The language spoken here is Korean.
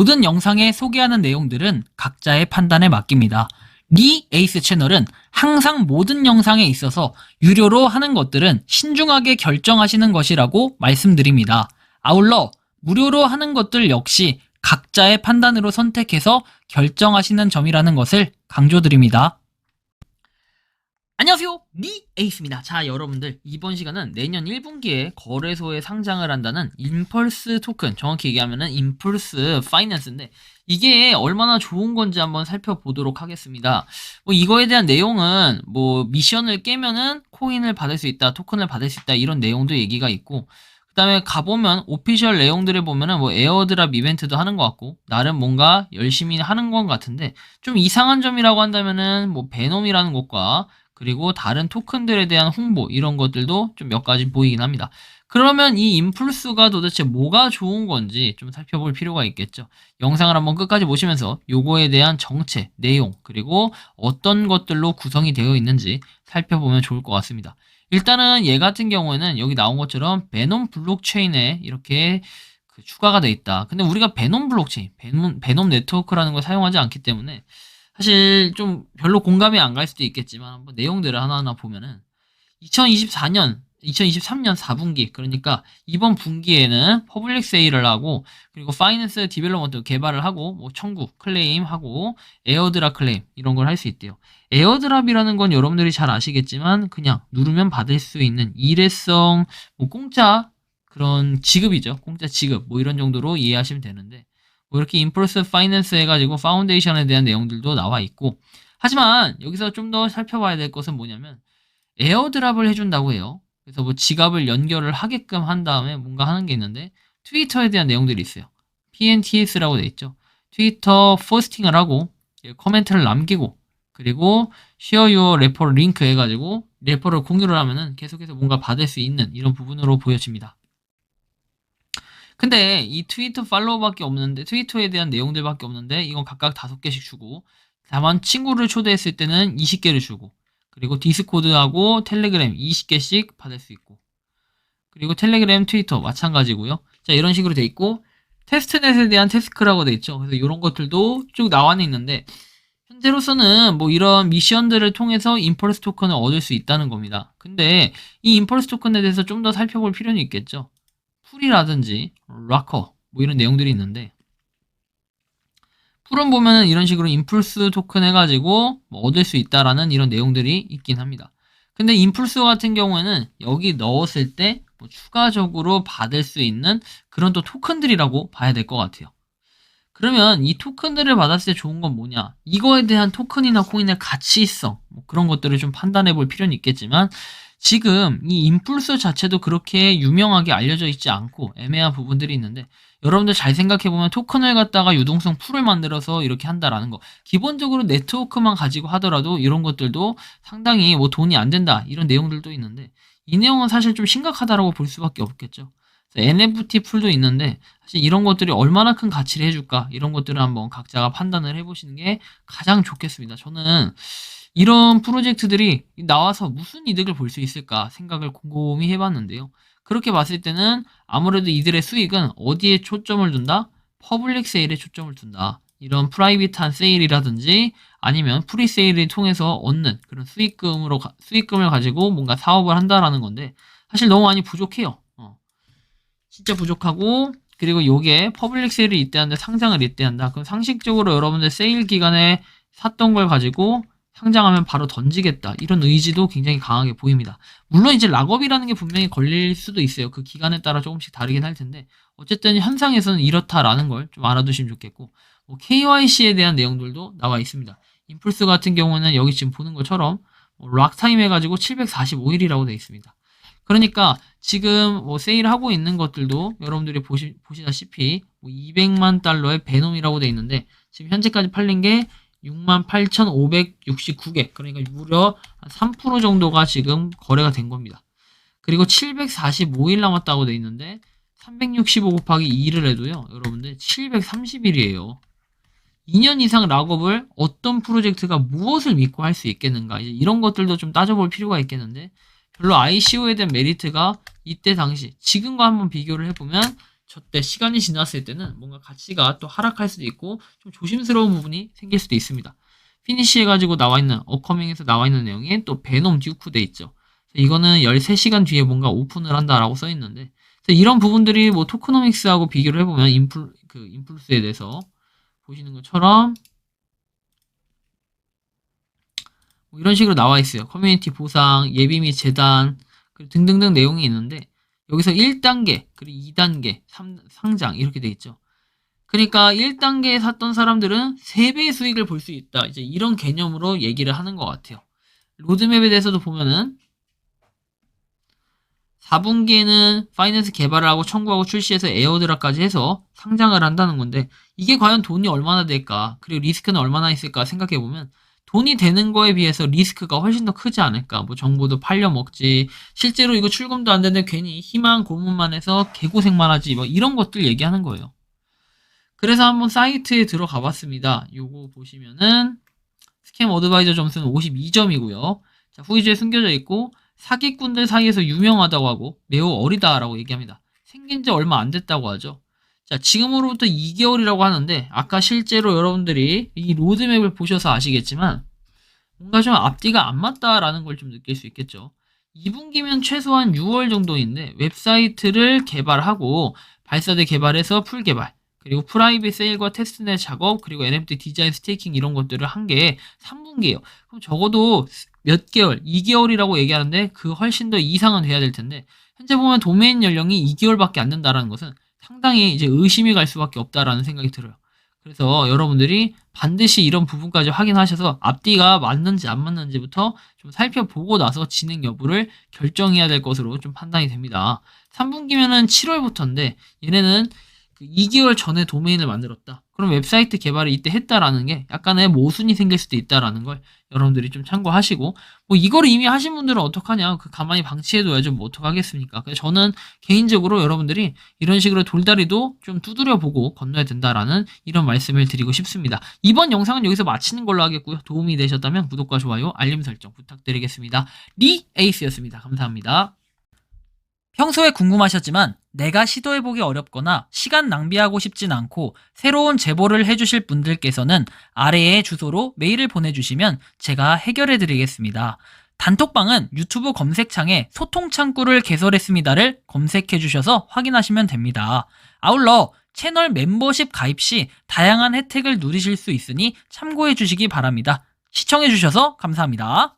모든 영상에 소개하는 내용들은 각자의 판단에 맡깁니다. 리 에이스 채널은 항상 모든 영상에 있어서 유료로 하는 것들은 신중하게 결정하시는 것이라고 말씀드립니다. 아울러 무료로 하는 것들 역시 각자의 판단으로 선택해서 결정하시는 점이라는 것을 강조드립니다. 안녕하세요, 리 에이스입니다. 자, 여러분들, 이번 시간은 내년 1분기에 거래소에 상장을 한다는 임펄스 토큰, 정확히 얘기하면은 임펄스 파이낸스인데 이게 얼마나 좋은 건지 한번 살펴보도록 하겠습니다. 이거에 대한 내용은 미션을 깨면은 코인을 받을 수 있다, 토큰을 받을 수 있다, 이런 내용도 얘기가 있고, 그 다음에 가보면 오피셜 내용들을 보면은 에어드랍 이벤트도 하는 것 같고, 나름 뭔가 열심히 하는 것 같은데, 좀 이상한 점이라고 한다면은 베놈이라는 것과 그리고 다른 토큰들에 대한 홍보, 이런 것들도 좀 몇 가지 보이긴 합니다. 그러면 이 임플스가 도대체 뭐가 좋은 건지 좀 살펴볼 필요가 있겠죠. 영상을 한번 끝까지 보시면서 요거에 대한 정체, 내용, 그리고 어떤 것들로 구성이 되어 있는지 살펴보면 좋을 것 같습니다. 일단은 얘 같은 경우에는 여기 나온 것처럼 베놈 블록체인에 이렇게 추가가 되어 있다. 근데 우리가 베놈 블록체인, 베놈 네트워크라는 걸 사용하지 않기 때문에 사실 좀 별로 공감이 안 갈 수도 있겠지만 한번 내용들을 하나하나 보면은 2023년 4분기, 그러니까 이번 분기에는 퍼블릭 세일을 하고, 그리고 파이낸스 디벨롭먼트 개발을 하고, 청구, 클레임 하고, 에어드랍 클레임, 이런 걸 할 수 있대요. 에어드랍이라는 건 여러분들이 잘 아시겠지만 그냥 누르면 받을 수 있는 일회성 공짜 그런 지급이죠. 공짜 지급 이런 정도로 이해하시면 되는데, 이렇게 임펄스 파이낸스 해가지고 파운데이션에 대한 내용들도 나와 있고, 하지만 여기서 좀 더 살펴봐야 될 것은 뭐냐면 에어드랍을 해준다고 해요. 그래서 지갑을 연결을 하게끔 한 다음에 뭔가 하는 게 있는데, 트위터에 대한 내용들이 있어요. PNTS라고 돼 있죠. 트위터 포스팅을 하고 코멘트를 남기고, 그리고 share your referral 링크 해가지고 레퍼럴 공유를 하면은 계속해서 뭔가 받을 수 있는 이런 부분으로 보여집니다. 근데 이 트위터 팔로우밖에 없는데, 트위터에 대한 내용들밖에 없는데, 이건 각각 5개씩 주고, 다만 친구를 초대했을 때는 20개를 주고, 그리고 디스코드하고 텔레그램 20개씩 받을 수 있고, 그리고 텔레그램, 트위터 마찬가지고요. 자, 이런 식으로 돼 있고, 테스트넷에 대한 태스크라고 돼 있죠. 그래서 이런 것들도 쭉 나와 있는데, 현재로서는 이런 미션들을 통해서 임펄스 토큰을 얻을 수 있다는 겁니다. 근데 이 임펄스 토큰에 대해서 좀 더 살펴볼 필요는 있겠죠. 풀이라든지 락커 이런 내용들이 있는데, 풀은 보면은 이런 식으로 임플스 토큰 해가지고 얻을 수 있다라는 이런 내용들이 있긴 합니다. 근데 임플스 같은 경우에는 여기 넣었을 때 추가적으로 받을 수 있는 그런 또 토큰들이라고 봐야 될 것 같아요. 그러면 이 토큰들을 받았을 때 좋은 건 뭐냐? 이거에 대한 토큰이나 코인의 가치성, 그런 것들을 좀 판단해 볼 필요는 있겠지만, 지금 이 임플스 자체도 그렇게 유명하게 알려져 있지 않고 애매한 부분들이 있는데, 여러분들 잘 생각해보면 토큰을 갖다가 유동성 풀을 만들어서 이렇게 한다라는 거, 기본적으로 네트워크만 가지고 하더라도 이런 것들도 상당히 돈이 안 된다, 이런 내용들도 있는데, 이 내용은 사실 좀 심각하다라고 볼 수밖에 없겠죠. NFT 풀도 있는데 사실 이런 것들이 얼마나 큰 가치를 해줄까, 이런 것들을 한번 각자가 판단을 해보시는 게 가장 좋겠습니다. 저는 이런 프로젝트들이 나와서 무슨 이득을 볼 수 있을까 생각을 곰곰이 해봤는데요. 그렇게 봤을 때는 아무래도 이들의 수익은 어디에 초점을 둔다? 퍼블릭 세일에 초점을 둔다. 이런 프라이빗한 세일이라든지 아니면 프리 세일을 통해서 얻는 그런 수익금을 가지고 뭔가 사업을 한다라는 건데, 사실 너무 많이 부족해요. 진짜 부족하고, 그리고 요게 퍼블릭 세일을 이때 한다, 상장을 이때 한다. 그럼 상식적으로 여러분들 세일 기간에 샀던 걸 가지고 상장하면 바로 던지겠다, 이런 의지도 굉장히 강하게 보입니다. 물론 이제 락업이라는 게 분명히 걸릴 수도 있어요. 그 기간에 따라 조금씩 다르긴 할 텐데, 어쨌든 현상에서는 이렇다라는 걸 좀 알아두시면 좋겠고, KYC에 대한 내용들도 나와 있습니다. 임플스 같은 경우는 여기 지금 보는 것처럼 락타임 해가지고 745일이라고 되어 있습니다. 그러니까 지금 세일하고 있는 것들도 여러분들이 보시다시피 200만 달러의 베놈이라고 되어 있는데, 지금 현재까지 팔린 게 68,569개, 그러니까 무려 3% 정도가 지금 거래가 된 겁니다. 그리고 745일 남았다고 되어 있는데 365 곱하기 2를 해도요, 여러분들 730일이에요. 2년 이상 락업을 어떤 프로젝트가 무엇을 믿고 할 수 있겠는가, 이제 이런 것들도 좀 따져볼 필요가 있겠는데, 별로 ICO에 대한 메리트가 이때 당시 지금과 한번 비교를 해보면 때 시간이 지났을 때는 뭔가 가치가 또 하락할 수도 있고 좀 조심스러운 부분이 생길 수도 있습니다. 피니시 해가지고 나와 있는 어커밍에서 나와 있는 내용에 또 베놈 듀크 돼 있죠. 이거는 13시간 뒤에 뭔가 오픈을 한다라고 써 있는데 이런 부분들이 뭐 토크노믹스하고 비교를 해보면 인플루스에 대해서 보시는 것처럼 뭐 이런 식으로 나와 있어요. 커뮤니티 보상, 예비 및 재단 등등등 내용이 있는데 여기서 1단계, 그리고 2단계, 상장 이렇게 돼 있죠. 그러니까 1단계에 샀던 사람들은 3배의 수익을 볼 수 있다. 이제 이런 개념으로 얘기를 하는 것 같아요. 로드맵에 대해서도 보면은 4분기에는 파이낸스 개발을 하고 청구하고 출시해서 에어드랍까지 해서 상장을 한다는 건데 이게 과연 돈이 얼마나 될까? 그리고 리스크는 얼마나 있을까 생각해보면 돈이 되는 거에 비해서 리스크가 훨씬 더 크지 않을까? 뭐 정보도 팔려먹지, 실제로 이거 출금도 안 되는데 괜히 희망 고문만 해서 개고생만 하지, 뭐 이런 것들 얘기하는 거예요. 그래서 한번 사이트에 들어가 봤습니다. 요거 보시면은 스캠 어드바이저 점수는 52점이고요. 자, 후기지에 숨겨져 있고 사기꾼들 사이에서 유명하다고 하고 매우 어리다라고 얘기합니다. 생긴 지 얼마 안 됐다고 하죠. 자, 지금으로부터 2개월이라고 하는데 아까 실제로 여러분들이 이 로드맵을 보셔서 아시겠지만 뭔가 좀 앞뒤가 안 맞다라는 걸 좀 느낄 수 있겠죠. 2분기면 최소한 6월 정도인데 웹사이트를 개발하고 발사대 개발해서 풀 개발 그리고 프라이빗 세일과 테스트넷 작업 그리고 NFT 디자인 스테이킹 이런 것들을 한 게 3분기예요. 그럼 적어도 몇 개월, 2개월이라고 얘기하는데 그 훨씬 더 이상은 돼야 될 텐데 현재 보면 도메인 연령이 2개월밖에 안 된다는 것은 상당히 이제 의심이 갈 수밖에 없다라는 생각이 들어요. 그래서 여러분들이 반드시 이런 부분까지 확인하셔서 앞뒤가 맞는지 안 맞는지부터 좀 살펴보고 나서 진행 여부를 결정해야 될 것으로 좀 판단이 됩니다. 3분기면은 7월부터인데 얘네는 2개월 전에 도메인을 만들었다. 그럼 웹사이트 개발을 이때 했다라는 게 약간의 모순이 생길 수도 있다라는 걸 여러분들이 좀 참고하시고 뭐 이거를 이미 하신 분들은 어떡하냐 가만히 방치해둬야죠. 뭐 어떡하겠습니까. 그래서 저는 개인적으로 여러분들이 이런 식으로 돌다리도 좀 두드려보고 건너야 된다라는 이런 말씀을 드리고 싶습니다. 이번 영상은 여기서 마치는 걸로 하겠고요. 도움이 되셨다면 구독과 좋아요 알림 설정 부탁드리겠습니다. 리 에이스였습니다. 감사합니다. 평소에 궁금하셨지만 내가 시도해보기 어렵거나 시간 낭비하고 싶진 않고 새로운 제보를 해주실 분들께서는 아래의 주소로 메일을 보내주시면 제가 해결해드리겠습니다. 단톡방은 유튜브 검색창에 소통창구를 개설했습니다를 검색해주셔서 확인하시면 됩니다. 아울러 채널 멤버십 가입 시 다양한 혜택을 누리실 수 있으니 참고해주시기 바랍니다. 시청해주셔서 감사합니다.